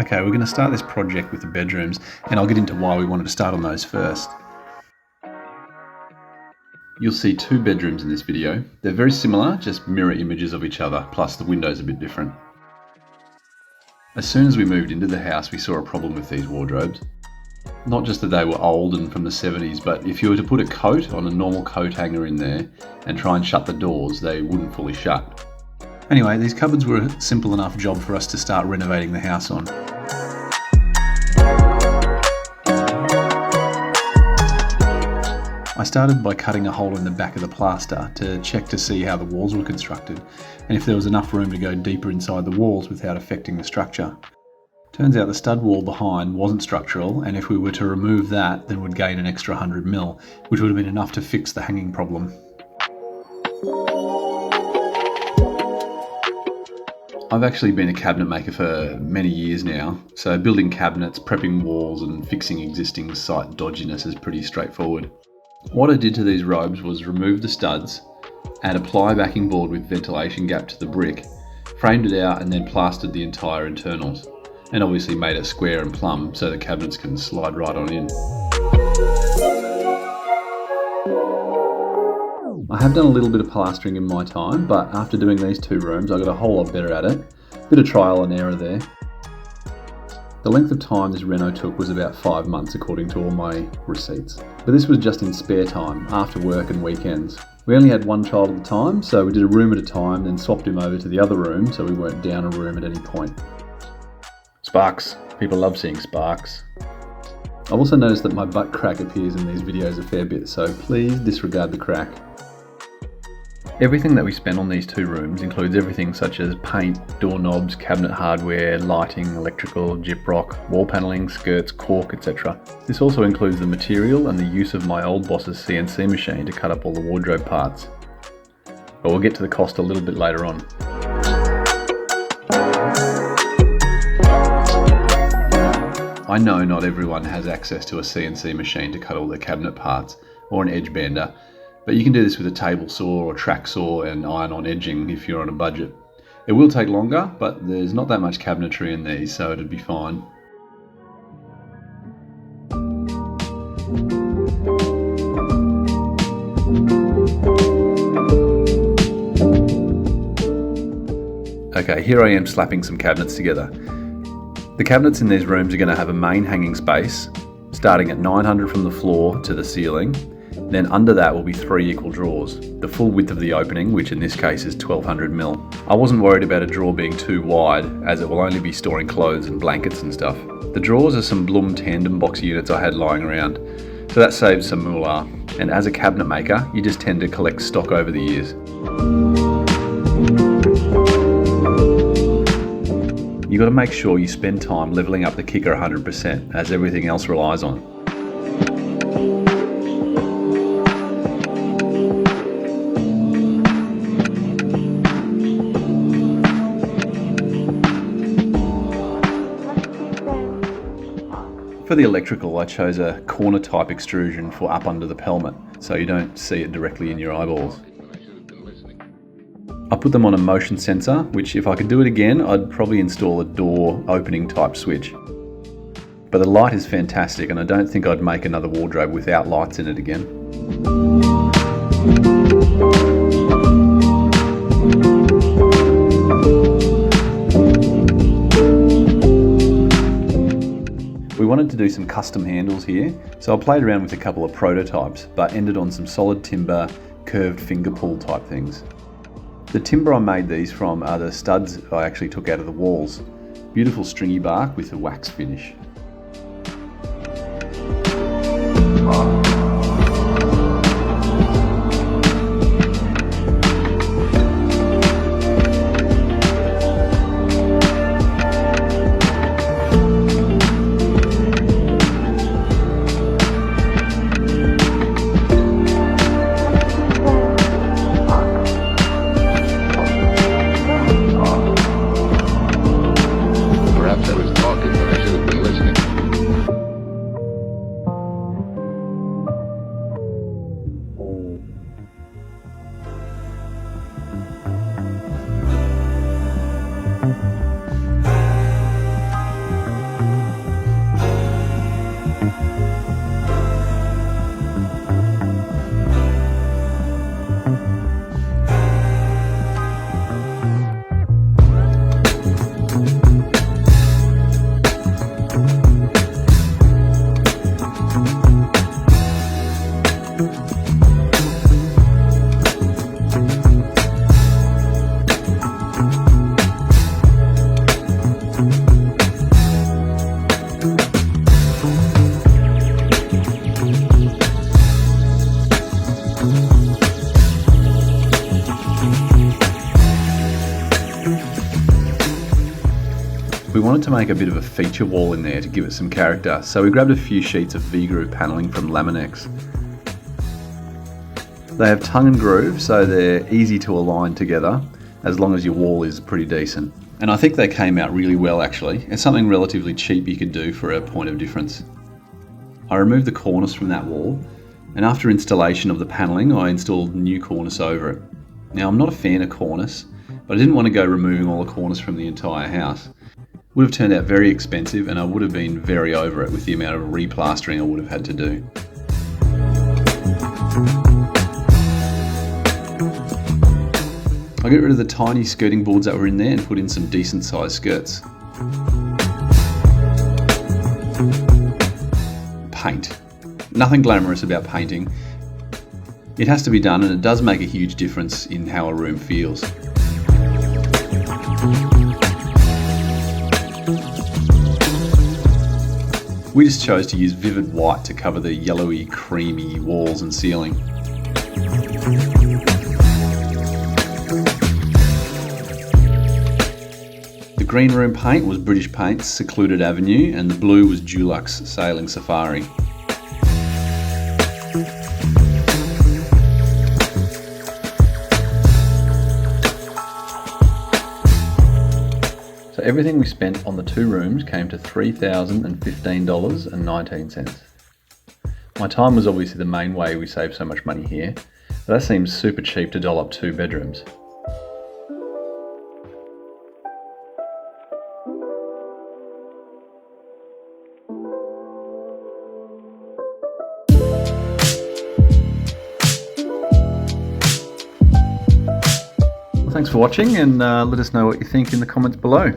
Okay, we're going to start this project with the bedrooms, and I'll get into why we wanted to start on those first. You'll see two bedrooms in this video. They're very similar, just mirror images of each other, plus the window's a bit different. As soon as we moved into the house, we saw a problem with these wardrobes. Not just that they were old and from the 70s, but if you were to put a coat on a normal coat hanger in there and try and shut the doors, they wouldn't fully shut. Anyway, these cupboards were a simple enough job for us to start renovating the house on. I started by cutting a hole in the back of the plaster to check to see how the walls were constructed and if there was enough room to go deeper inside the walls without affecting the structure. Turns out the stud wall behind wasn't structural, and if we were to remove that, then we'd gain an extra 100mm, which would have been enough to fix the hanging problem. I've actually been a cabinet maker for many years now, so building cabinets, prepping walls and fixing existing site dodginess is pretty straightforward. What I did to these robes was remove the studs, add a ply backing board with ventilation gap to the brick, framed it out and then plastered the entire internals, and obviously made it square and plumb so the cabinets can slide right on in. I have done a little bit of plastering in my time, but after doing these two rooms I got a whole lot better at it. Bit of trial and error there. The length of time this reno took was about 5 months according to all my receipts. But this was just in spare time, after work and weekends. We only had one child at the time, so we did a room at a time, then swapped him over to the other room so we weren't down a room at any point. Sparks. People love seeing sparks. I've also noticed that my butt crack appears in these videos a fair bit, so please disregard the crack. Everything that we spent on these two rooms includes everything such as paint, doorknobs, cabinet hardware, lighting, electrical, gyprock, wall panelling, skirts, cork, etc. This also includes the material and the use of my old boss's CNC machine to cut up all the wardrobe parts. But we'll get to the cost a little bit later on. I know not everyone has access to a CNC machine to cut all their cabinet parts, or an edge bender, but you can do this with a table saw or track saw and iron-on edging if you're on a budget. It will take longer, but there's not that much cabinetry in these, so it'd be fine. Okay, here I am slapping some cabinets together. The cabinets in these rooms are going to have a main hanging space, starting at 900 from the floor to the ceiling. Then under that will be 3 equal drawers, the full width of the opening, which in this case is 1200mm. I wasn't worried about a drawer being too wide, as it will only be storing clothes and blankets and stuff. The drawers are some Blum tandem box units I had lying around, so that saves some moolah. And as a cabinet maker, you just tend to collect stock over the years. You've got to make sure you spend time levelling up the kicker 100%, as everything else relies on it. For the electrical, I chose a corner type extrusion for up under the pelmet, so you don't see it directly in your eyeballs. I put them on a motion sensor, which if I could do it again, I'd probably install a door opening type switch. But the light is fantastic, and I don't think I'd make another wardrobe without lights in it again. We wanted to do some custom handles here, so I played around with a couple of prototypes, but ended on some solid timber, curved finger pull type things. The timber I made these from are the studs I actually took out of the walls. Beautiful stringy bark with a wax finish. wanted to make a bit of a feature wall in there to give it some character, so we grabbed a few sheets of V-groove panelling from Laminex. They have tongue and groove, so they're easy to align together as long as your wall is pretty decent. And I think they came out really well actually. It's something relatively cheap you could do for a point of difference. I removed the cornice from that wall, and after installation of the panelling I installed new cornice over it. Now I'm not a fan of cornice, but I didn't want to go removing all the cornice from the entire house. It would have turned out very expensive and I would have been very over it with the amount of replastering I would have had to do. I got rid of the tiny skirting boards that were in there and put in some decent sized skirts. Paint. Nothing glamorous about painting. It has to be done and it does make a huge difference in how a room feels. We just chose to use vivid white to cover the yellowy, creamy walls and ceiling. The green room paint was British Paint's Secluded Avenue and the blue was Dulux Sailing Safari. So everything we spent on the two rooms came to $3,015.19. My time was obviously the main way we saved so much money here, but that seems super cheap to doll up 2 bedrooms. Thanks for watching and let us know what you think in the comments below.